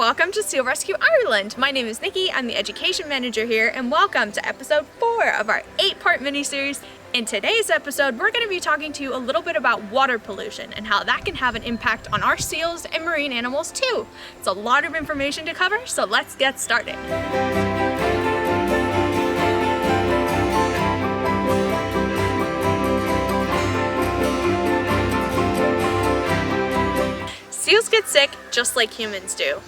welcome to Seal Rescue Ireland. My name is Nikki, I'm the Education Manager here, and welcome to episode 4 of our 8-part mini-series. In today's episode, we're going to be talking to you a little bit about water pollution and how that can have an impact on our seals and marine animals too. It's a lot of information to cover, so let's get started. Seals get sick just like humans do.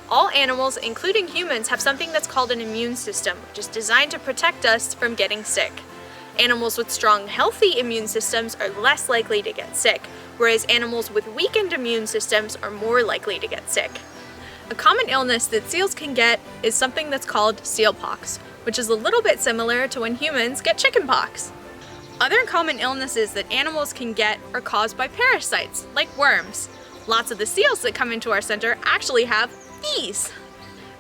All animals, including humans, have something that's called an immune system, which is designed to protect us from getting sick. Animals with strong, healthy immune systems are less likely to get sick, whereas animals with weakened immune systems are more likely to get sick. A common illness that seals can get is something that's called sealpox, which is a little bit similar to when humans get chickenpox. Other common illnesses that animals can get are caused by parasites, like worms. Lots of the seals that come into our center actually have these.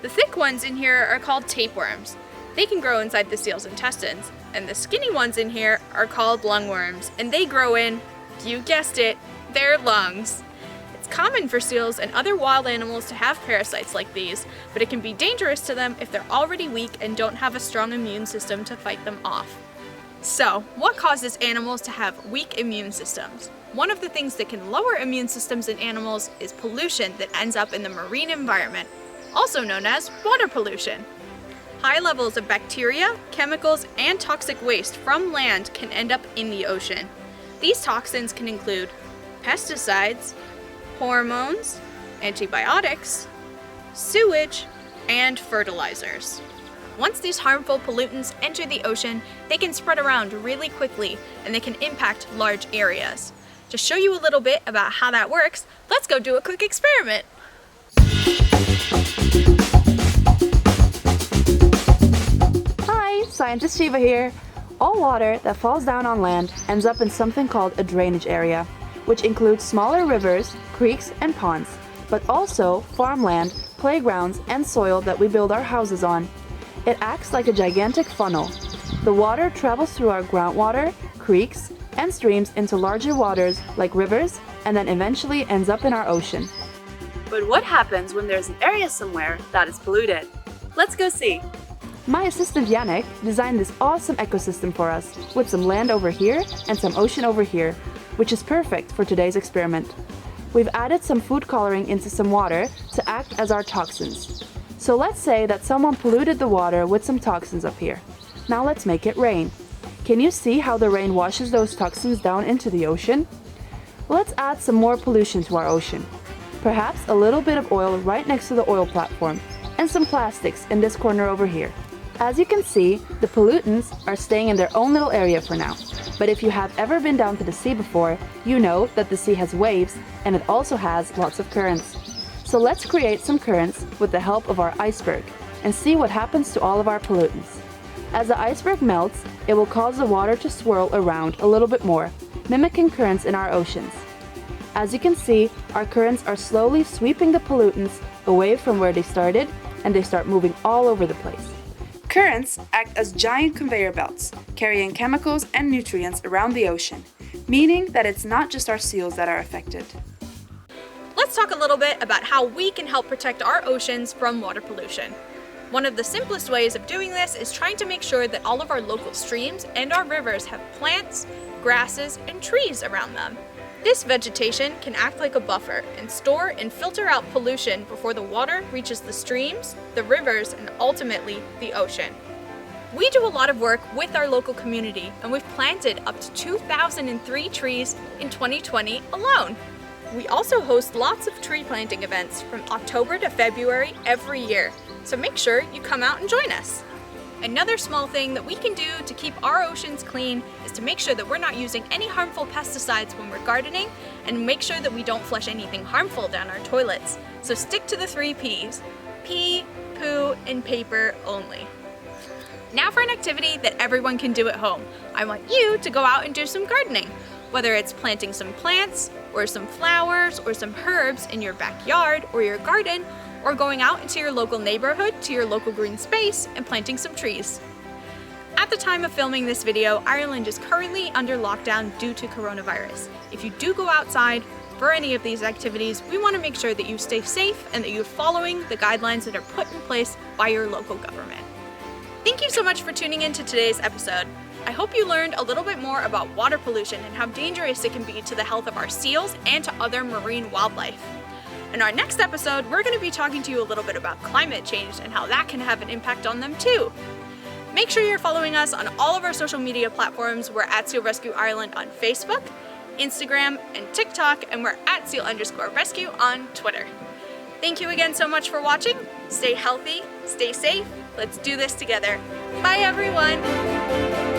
The thick ones in here are called tapeworms. They can grow inside the seal's intestines, and the skinny ones in here are called lungworms, and they grow in, you guessed it, their lungs. It's common for seals and other wild animals to have parasites like these, but it can be dangerous to them if they're already weak and don't have a strong immune system to fight them off. So, what causes animals to have weak immune systems? One of the things that can lower immune systems in animals is pollution that ends up in the marine environment, also known as water pollution. High levels of bacteria, chemicals, and toxic waste from land can end up in the ocean. These toxins can include pesticides, hormones, antibiotics, sewage, and fertilizers. Once these harmful pollutants enter the ocean, they can spread around really quickly and they can impact large areas. To show you a little bit about how that works, let's go do a quick experiment. Hi, Scientist Shiva here. All water that falls down on land ends up in something called a drainage area, which includes smaller rivers, creeks, and ponds, but also farmland, playgrounds, and soil that we build our houses on. It acts like a gigantic funnel. The water travels through our groundwater, creeks, and streams into larger waters like rivers, and then eventually ends up in our ocean. But what happens when there's an area somewhere that is polluted? Let's go see. My assistant Yannick designed this awesome ecosystem for us, with some land over here and some ocean over here, which is perfect for today's experiment. We've added some food coloring into some water to act as our toxins. So let's say that someone polluted the water with some toxins up here. Now let's make it rain. Can you see how the rain washes those toxins down into the ocean? Let's add some more pollution to our ocean. Perhaps a little bit of oil right next to the oil platform, and some plastics in this corner over here. As you can see, the pollutants are staying in their own little area for now. But if you have ever been down to the sea before, you know that the sea has waves and it also has lots of currents. So let's create some currents with the help of our iceberg and see what happens to all of our pollutants. As the iceberg melts, it will cause the water to swirl around a little bit more, mimicking currents in our oceans. As you can see, our currents are slowly sweeping the pollutants away from where they started, and they start moving all over the place. Currents act as giant conveyor belts, carrying chemicals and nutrients around the ocean, meaning that it's not just our seals that are affected. Let's talk a little bit about how we can help protect our oceans from water pollution. One of the simplest ways of doing this is trying to make sure that all of our local streams and our rivers have plants, grasses, and trees around them. This vegetation can act like a buffer and store and filter out pollution before the water reaches the streams, the rivers, and ultimately the ocean. We do a lot of work with our local community, and we've planted up to 2,003 trees in 2020 alone. We also host lots of tree planting events from October to February every year, so make sure you come out and join us. Another small thing that we can do to keep our oceans clean is to make sure that we're not using any harmful pesticides when we're gardening, and make sure that we don't flush anything harmful down our toilets. So stick to the 3 Ps: pee, poo, and paper only. Now for an activity that everyone can do at home. I want you to go out and do some gardening. Whether it's planting some plants, or some flowers, or some herbs in your backyard or your garden, or going out into your local neighborhood to your local green space and planting some trees. At the time of filming this video, Ireland is currently under lockdown due to coronavirus. If you do go outside, for any of these activities, we want to make sure that you stay safe and that you're following the guidelines that are put in place by your local government. Thank you so much for tuning in to today's episode. I hope you learned a little bit more about water pollution and how dangerous it can be to the health of our seals and to other marine wildlife. In our next episode, we're going to be talking to you a little bit about climate change and how that can have an impact on them too. Make sure you're following us on all of our social media platforms. We're at Seal Rescue Ireland on Facebook, Instagram, and TikTok, and we're at Seal_Rescue on Twitter. Thank you again so much for watching. Stay healthy, stay safe. Let's do this together. Bye, everyone.